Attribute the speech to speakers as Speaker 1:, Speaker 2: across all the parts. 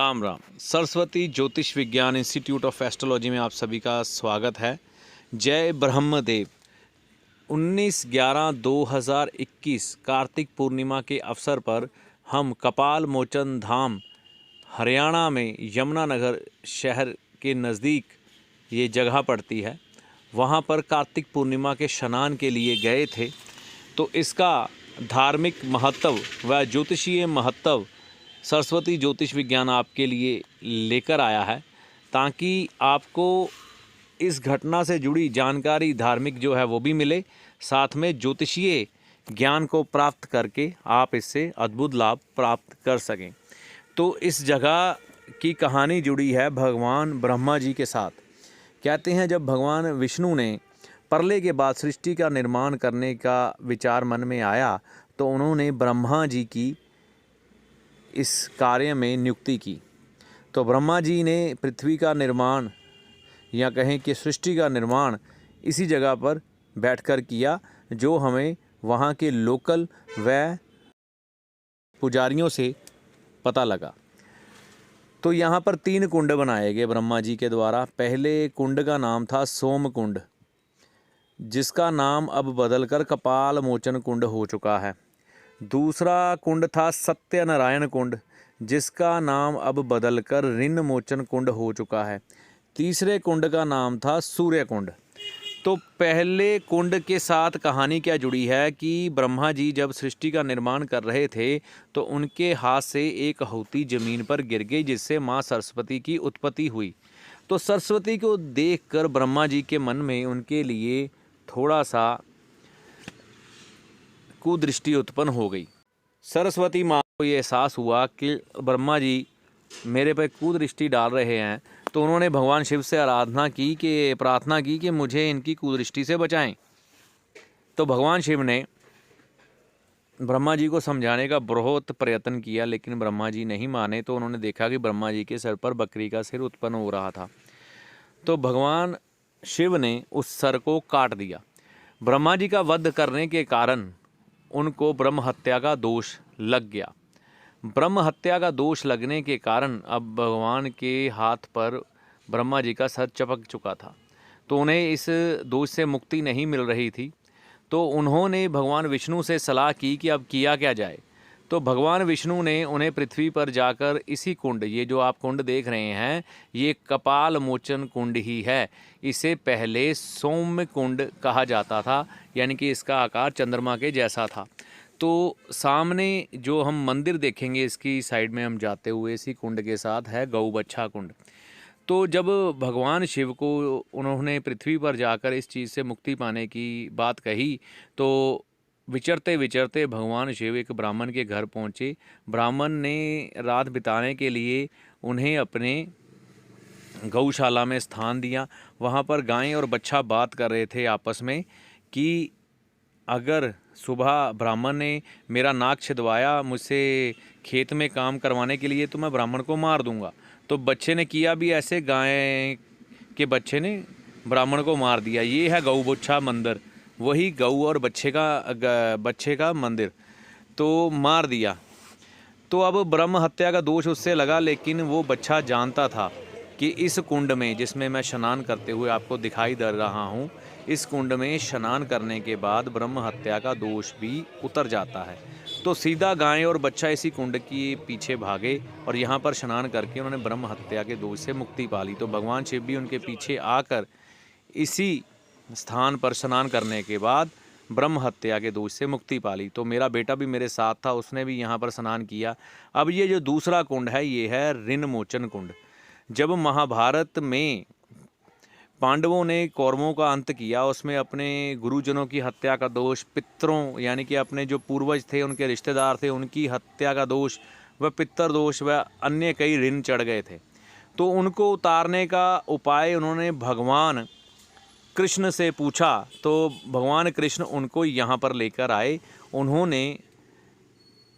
Speaker 1: राम राम। सरस्वती ज्योतिष विज्ञान institute of astrology में आप सभी का स्वागत है। जय ब्रह्मदेव। 19/11/2021 कार्तिक पूर्णिमा के अवसर पर हम कपाल मोचन धाम हरियाणा में यमुनानगर शहर के नज़दीक ये जगह पड़ती है, वहाँ पर कार्तिक पूर्णिमा के स्नान के लिए गए थे। तो इसका धार्मिक महत्व व ज्योतिषीय महत्व सरस्वती ज्योतिष विज्ञान आपके लिए लेकर आया है, ताकि आपको इस घटना से जुड़ी जानकारी धार्मिक जो है वो भी मिले, साथ में ज्योतिषीय ज्ञान को प्राप्त करके आप इससे अद्भुत लाभ प्राप्त कर सकें। तो इस जगह की कहानी जुड़ी है भगवान ब्रह्मा जी के साथ। कहते हैं जब भगवान विष्णु ने प्रलय के बाद सृष्टि का निर्माण करने का विचार मन में आया, तो उन्होंने ब्रह्मा जी की इस कार्य में नियुक्ति की। तो ब्रह्मा जी ने पृथ्वी का निर्माण या कहें कि सृष्टि का निर्माण इसी जगह पर बैठकर किया, जो हमें वहाँ के लोकल व पुजारियों से पता लगा। तो यहाँ पर 3 कुंड बनाए गए ब्रह्मा जी के द्वारा। पहले कुंड का नाम था सोम कुंड, जिसका नाम अब बदलकर कपाल मोचन कुंड हो चुका है। दूसरा कुंड था सत्यनारायण कुंड, जिसका नाम अब बदलकर ऋण मोचन कुंड हो चुका है। तीसरे कुंड का नाम था सूर्य कुंड। तो पहले कुंड के साथ कहानी क्या जुड़ी है कि ब्रह्मा जी जब सृष्टि का निर्माण कर रहे थे, तो उनके हाथ से एक आहुति जमीन पर गिर गई, जिससे माँ सरस्वती की उत्पत्ति हुई। तो सरस्वती को देखकर ब्रह्मा जी के मन में उनके लिए थोड़ा सा कुदृष्टि उत्पन्न हो गई। सरस्वती माँ को ये एहसास हुआ कि ब्रह्मा जी मेरे पर कुदृष्टि डाल रहे हैं, तो उन्होंने भगवान शिव से प्रार्थना की कि मुझे इनकी कुदृष्टि से बचाएं। तो भगवान शिव ने ब्रह्मा जी को समझाने का बहुत प्रयत्न किया, लेकिन ब्रह्मा जी नहीं माने। तो उन्होंने देखा कि ब्रह्मा जी के सर पर बकरी का सिर उत्पन्न हो रहा था। तो भगवान शिव ने उस सर को काट दिया। ब्रह्मा जी का वध करने के कारण उनको ब्रह्म हत्या का दोष लग गया। ब्रह्म हत्या का दोष लगने के कारण अब भगवान के हाथ पर ब्रह्मा जी का सर चपक चुका था, तो उन्हें इस दोष से मुक्ति नहीं मिल रही थी। तो उन्होंने भगवान विष्णु से सलाह की कि अब किया क्या जाए। तो भगवान विष्णु ने उन्हें पृथ्वी पर जाकर इसी कुंड, ये जो आप कुंड देख रहे हैं, ये कपाल मोचन कुंड ही है। इसे पहले सौम्य कुंड कहा जाता था, यानी कि इसका आकार चंद्रमा के जैसा था। तो सामने जो हम मंदिर देखेंगे, इसकी साइड में हम जाते हुए, इसी कुंड के साथ है गौ बच्छा कुंड। तो जब भगवान शिव को उन्होंने पृथ्वी पर जाकर इस चीज़ से मुक्ति पाने की बात कही, तो विचरते विचरते भगवान शिव एक ब्राह्मण के घर पहुँचे। ब्राह्मण ने रात बिताने के लिए उन्हें अपने गौशाला में स्थान दिया। वहाँ पर गाय और बच्छा बात कर रहे थे आपस में कि अगर सुबह ब्राह्मण ने मेरा नाक छिदवाया मुझसे खेत में काम करवाने के लिए, तो मैं ब्राह्मण को मार दूंगा। तो बच्चे ने किया भी ऐसे, गाय के बच्चे ने ब्राह्मण को मार दिया। ये है गौ बच्छा मंदिर, वही गऊ और बच्चे का मंदिर। तो मार दिया। तो अब ब्रह्म हत्या का दोष उससे लगा, लेकिन वो बच्चा जानता था कि इस कुंड में, जिसमें मैं स्नान करते हुए आपको दिखाई दे रहा हूँ, इस कुंड में स्नान करने के बाद ब्रह्म हत्या का दोष भी उतर जाता है। तो सीधा गाय और बच्चा इसी कुंड के पीछे भागे और यहाँ पर स्नान करके उन्होंने ब्रह्म हत्या के दोष से मुक्ति पा ली। तो भगवान शिव भी उनके पीछे आकर इसी स्थान पर स्नान करने के बाद ब्रह्म हत्या के दोष से मुक्ति पा ली। तो मेरा बेटा भी मेरे साथ था, उसने भी यहाँ पर स्नान किया। अब ये जो दूसरा कुंड है, ये है ऋण मोचन कुंड। जब महाभारत में पांडवों ने कौरवों का अंत किया, उसमें अपने गुरुजनों की हत्या का दोष, पितरों यानी कि अपने जो पूर्वज थे, उनके रिश्तेदार थे, उनकी हत्या का दोष व पितर दोष व अन्य कई ऋण चढ़ गए थे। तो उनको उतारने का उपाय उन्होंने भगवान कृष्ण से पूछा। तो भगवान कृष्ण उनको यहाँ पर लेकर आए। उन्होंने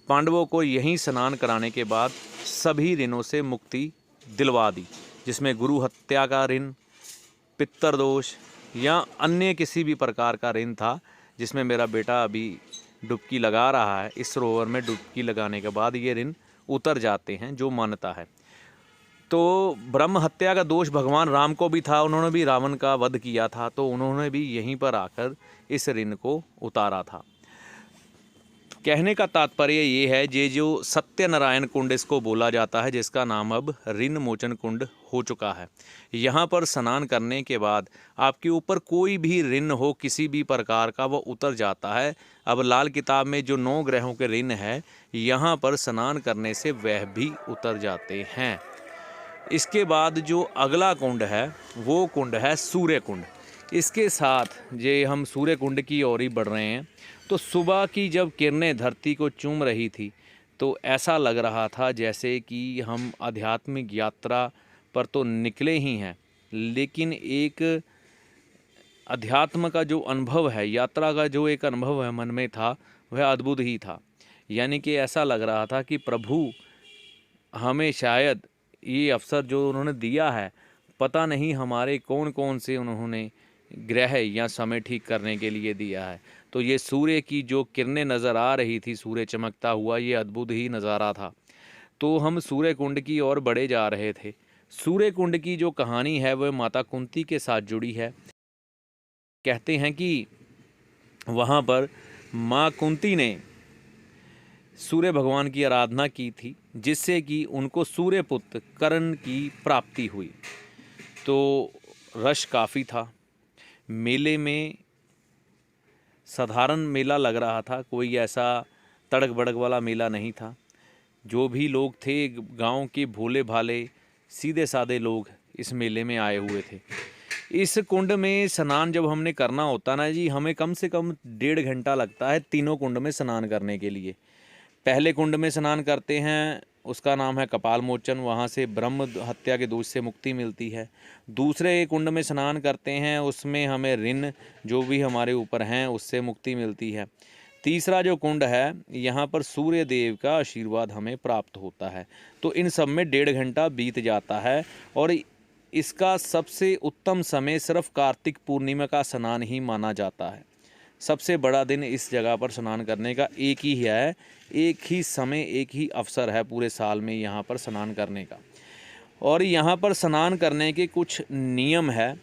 Speaker 1: पांडवों को यहीं स्नान कराने के बाद सभी ऋणों से मुक्ति दिलवा दी, जिसमें गुरु हत्या का ऋण, पितर दोष या अन्य किसी भी प्रकार का ऋण था, जिसमें मेरा बेटा अभी डुबकी लगा रहा है। इस सरोवर में डुबकी लगाने के बाद ये ऋण उतर जाते हैं, जो मान्यता है। तो ब्रह्म हत्या का दोष भगवान राम को भी था, उन्होंने भी रावण का वध किया था, तो उन्होंने भी यहीं पर आकर इस ऋण को उतारा था। कहने का तात्पर्य ये है, ये जो सत्यनारायण कुंड इसको बोला जाता है, जिसका नाम अब ऋण मोचन कुंड हो चुका है। यहाँ पर स्नान करने के बाद आपके ऊपर कोई भी ऋण हो किसी भी प्रकार का, वो उतर जाता है। अब लाल किताब में जो 9 ग्रहों के ऋण है, यहाँ पर स्नान करने से वह भी उतर जाते हैं। इसके बाद जो अगला कुंड है वो कुंड है सूर्य कुंड। इसके साथ ये हम सूर्य कुंड की ओर ही बढ़ रहे हैं। तो सुबह की जब किरणें धरती को चूम रही थी, तो ऐसा लग रहा था जैसे कि हम आध्यात्मिक यात्रा पर तो निकले ही हैं, लेकिन एक अध्यात्म का जो अनुभव है, यात्रा का जो एक अनुभव है मन में था, वह अद्भुत ही था। यानी कि ऐसा लग रहा था कि प्रभु हमें शायद ये अवसर जो उन्होंने दिया है, पता नहीं हमारे कौन कौन से उन्होंने ग्रह या समय ठीक करने के लिए दिया है। तो ये सूर्य की जो किरणें नज़र आ रही थी, सूर्य चमकता हुआ, ये अद्भुत ही नज़ारा था। तो हम सूर्य कुंड की ओर बढ़े जा रहे थे। सूर्य कुंड की जो कहानी है वह माता कुंती के साथ जुड़ी है। कहते हैं कि वहाँ पर माँ कुंती ने सूर्य भगवान की आराधना की थी, जिससे कि उनको सूर्यपुत्र कर्ण की प्राप्ति हुई। तो रश काफ़ी था। मेले में साधारण मेला लग रहा था, कोई ऐसा तड़क भड़क वाला मेला नहीं था। जो भी लोग थे गांव के भोले भाले सीधे साधे लोग इस मेले में आए हुए थे। इस कुंड में स्नान जब हमने करना होता ना जी, हमें कम से कम 1.5 घंटा लगता है तीनों कुंड में स्नान करने के लिए। पहले कुंड में स्नान करते हैं, उसका नाम है कपाल मोचन, वहाँ से ब्रह्म हत्या के दोष से मुक्ति मिलती है। दूसरे कुंड में स्नान करते हैं, उसमें हमें ऋण जो भी हमारे ऊपर हैं उससे मुक्ति मिलती है। तीसरा जो कुंड है, यहाँ पर सूर्य देव का आशीर्वाद हमें प्राप्त होता है। तो इन सब में 1.5 घंटा बीत जाता है। और इसका सबसे उत्तम समय सिर्फ कार्तिक पूर्णिमा का स्नान ही माना जाता है। सबसे बड़ा दिन इस जगह पर स्नान करने का एक ही है, एक ही समय, एक ही अवसर है पूरे साल में यहाँ पर स्नान करने का। और यहाँ पर स्नान करने के कुछ नियम है।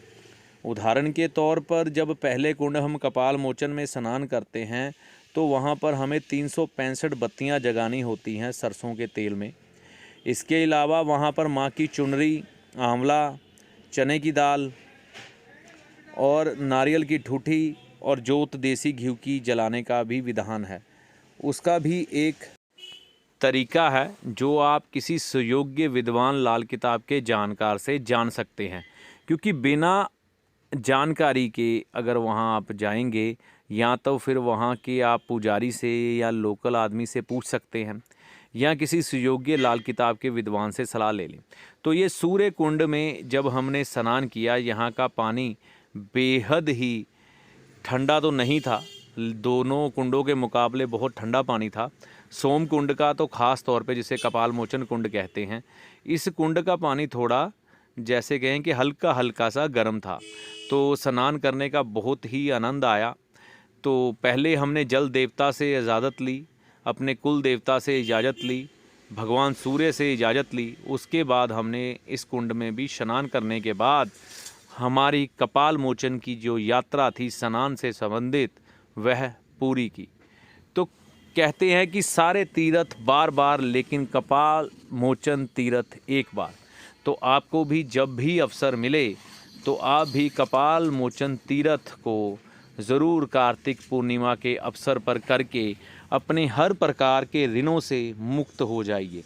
Speaker 1: उदाहरण के तौर पर जब पहले कुंड हम कपाल मोचन में स्नान करते हैं, तो वहाँ पर हमें 365 बत्तियाँ जगानी होती हैं सरसों के तेल में। इसके अलावा वहाँ पर माँ की चुनरी, आंवला, चने की दाल और नारियल की ठूठी और जोत देसी घी की जलाने का भी विधान है। उसका भी एक तरीका है जो आप किसी सुयोग्य विद्वान लाल किताब के जानकार से जान सकते हैं, क्योंकि बिना जानकारी के अगर वहाँ आप जाएंगे, या तो फिर वहाँ के आप पुजारी से या लोकल आदमी से पूछ सकते हैं, या किसी सुयोग्य लाल किताब के विद्वान से सलाह ले लें। तो ये सूर्य कुंड में जब हमने स्नान किया, यहाँ का पानी बेहद ही ठंडा तो नहीं था, दोनों कुंडों के मुकाबले बहुत ठंडा पानी था। सोम कुंड का तो ख़ास तौर पे, जिसे कपाल मोचन कुंड कहते हैं, इस कुंड का पानी थोड़ा जैसे कहें कि हल्का हल्का सा गर्म था। तो स्नान करने का बहुत ही आनंद आया। तो पहले हमने जल देवता से इजाज़त ली, अपने कुल देवता से इजाज़त ली, भगवान सूर्य से इजाज़त ली। उसके बाद हमने इस कुंड में भी स्नान करने के बाद हमारी कपाल मोचन की जो यात्रा थी स्नान से संबंधित, वह पूरी की। तो कहते हैं कि सारे तीर्थ बार बार, लेकिन कपाल मोचन तीर्थ एक बार। तो आपको भी जब भी अवसर मिले तो आप भी कपाल मोचन तीर्थ को ज़रूर कार्तिक पूर्णिमा के अवसर पर करके अपने हर प्रकार के ऋणों से मुक्त हो जाइए।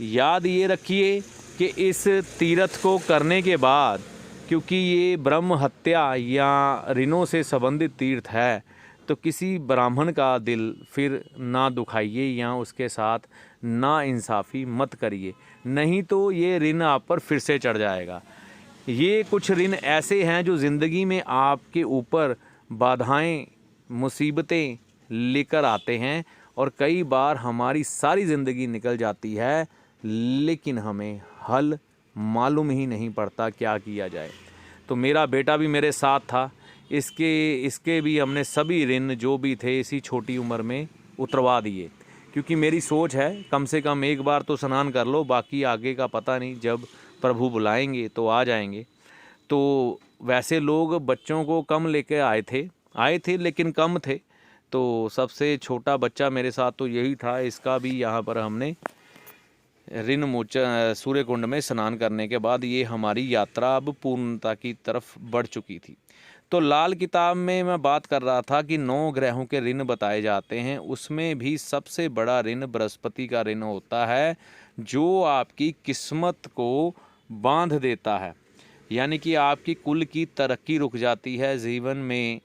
Speaker 1: याद ये रखिए कि इस तीर्थ को करने के बाद, क्योंकि ये ब्रह्म हत्या या ऋणों से संबंधित तीर्थ है, तो किसी ब्राह्मण का दिल फिर ना दुखाइए या उसके साथ ना इंसाफ़ी मत करिए, नहीं तो ये ऋण आप पर फिर से चढ़ जाएगा। ये कुछ ऋण ऐसे हैं जो ज़िंदगी में आपके ऊपर बाधाएं, मुसीबतें लेकर आते हैं, और कई बार हमारी सारी ज़िंदगी निकल जाती है, लेकिन हमें हल मालूम ही नहीं पड़ता क्या किया जाए। तो मेरा बेटा भी मेरे साथ था, इसके भी हमने सभी ऋण जो भी थे इसी छोटी उम्र में उतरवा दिए। क्योंकि मेरी सोच है कम से कम एक बार तो स्नान कर लो, बाकी आगे का पता नहीं, जब प्रभु बुलाएंगे तो आ जाएंगे। तो वैसे लोग बच्चों को कम लेके आए थे लेकिन कम थे। तो सबसे छोटा बच्चा मेरे साथ तो यही था। इसका भी यहाँ पर हमने ऋण मोचन सूर्य कुंड में स्नान करने के बाद ये हमारी यात्रा अब पूर्णता की तरफ बढ़ चुकी थी। तो लाल किताब में मैं बात कर रहा था कि 9 ग्रहों के ऋण बताए जाते हैं, उसमें भी सबसे बड़ा ऋण बृहस्पति का ऋण होता है, जो आपकी किस्मत को बांध देता है। यानी कि आपकी कुल की तरक्की रुक जाती है, जीवन में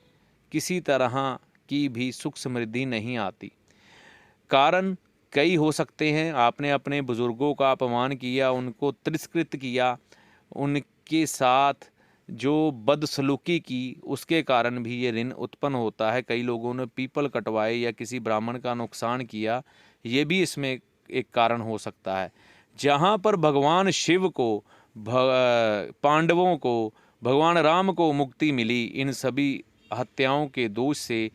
Speaker 1: किसी तरह की भी सुख समृद्धि नहीं आती। कारण कई हो सकते हैं। आपने अपने बुज़ुर्गों का अपमान किया, उनको तिरस्कृत किया, उनके साथ जो बदसलूकी की, उसके कारण भी ये ऋण उत्पन्न होता है। कई लोगों ने पीपल कटवाए या किसी ब्राह्मण का नुकसान किया, ये भी इसमें एक कारण हो सकता है। जहाँ पर भगवान शिव को, पांडवों को, भगवान राम को मुक्ति मिली इन सभी हत्याओं के दोष से,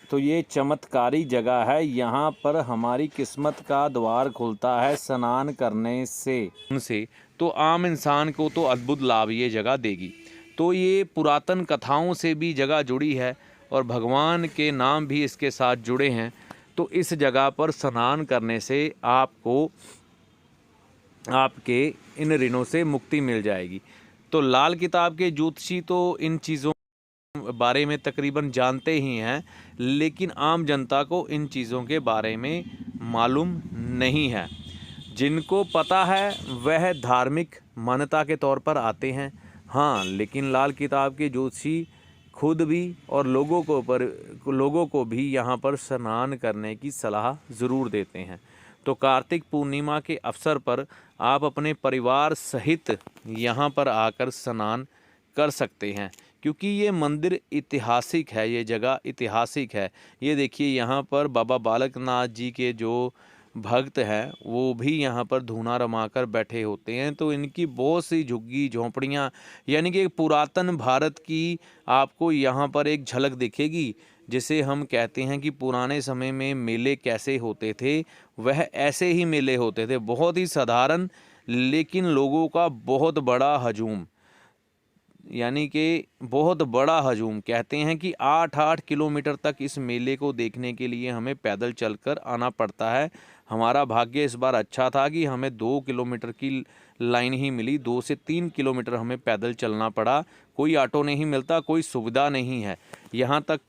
Speaker 1: तो ये चमत्कारी जगह है। यहाँ पर हमारी किस्मत का द्वार खुलता है स्नान करने से। उनसे तो आम इंसान को तो अद्भुत लाभ ये जगह देगी। तो ये पुरातन कथाओं से भी जगह जुड़ी है और भगवान के नाम भी इसके साथ जुड़े हैं। तो इस जगह पर स्नान करने से आपको आपके इन ऋणों से मुक्ति मिल जाएगी। तो लाल किताब के ज्योतिषी तो इन चीज़ों बारे में तकरीबन जानते ही हैं, लेकिन आम जनता को इन चीज़ों के बारे में मालूम नहीं है। जिनको पता है वह धार्मिक मान्यता के तौर पर आते हैं। हाँ, लेकिन लाल किताब के ज्योतिषी खुद भी और लोगों को भी यहाँ पर स्नान करने की सलाह ज़रूर देते हैं। तो कार्तिक पूर्णिमा के अवसर पर आप अपने परिवार सहित यहाँ पर आकर स्नान कर सकते हैं, क्योंकि ये मंदिर ऐतिहासिक है, ये जगह ऐतिहासिक है। ये देखिए, यहाँ पर बाबा बालकनाथ जी के जो भक्त हैं वो भी यहाँ पर धूना रमाकर बैठे होते हैं। तो इनकी बहुत सी झुग्गी झोंपड़ियाँ, यानी कि पुरातन भारत की आपको यहाँ पर एक झलक दिखेगी। जिसे हम कहते हैं कि पुराने समय में मेले कैसे होते थे, वह ऐसे ही मेले होते थे। बहुत ही साधारण लेकिन लोगों का बहुत बड़ा हजूम, यानी कि बहुत बड़ा हजूम। कहते हैं कि 8-8 किलोमीटर तक इस मेले को देखने के लिए हमें पैदल चलकर आना पड़ता है। हमारा भाग्य इस बार अच्छा था कि हमें 2 किलोमीटर की लाइन ही मिली। 2 से 3 किलोमीटर हमें पैदल चलना पड़ा। कोई ऑटो नहीं मिलता, कोई सुविधा नहीं है। यहाँ तक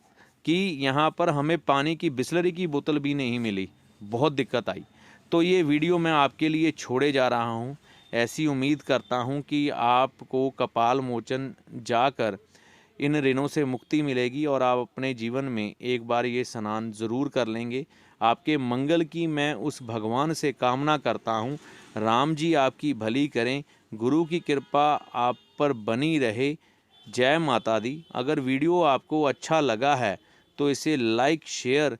Speaker 1: कि यहाँ पर हमें पानी की बिसलरी की बोतल भी नहीं मिली, बहुत दिक्कत आई। तो ये वीडियो मैं आपके लिए छोड़े जा रहा हूँ। ऐसी उम्मीद करता हूँ कि आपको कपाल मोचन जाकर इन ऋणों से मुक्ति मिलेगी और आप अपने जीवन में एक बार ये स्नान ज़रूर कर लेंगे। आपके मंगल की मैं उस भगवान से कामना करता हूँ। राम जी आपकी भली करें, गुरु की कृपा आप पर बनी रहे। जय माता दी। अगर वीडियो आपको अच्छा लगा है तो इसे लाइक शेयर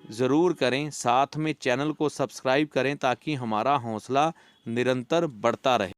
Speaker 1: ज़रूर करें, साथ में चैनल को सब्सक्राइब करें ताकि हमारा हौसला निरंतर बढ़ता रहे।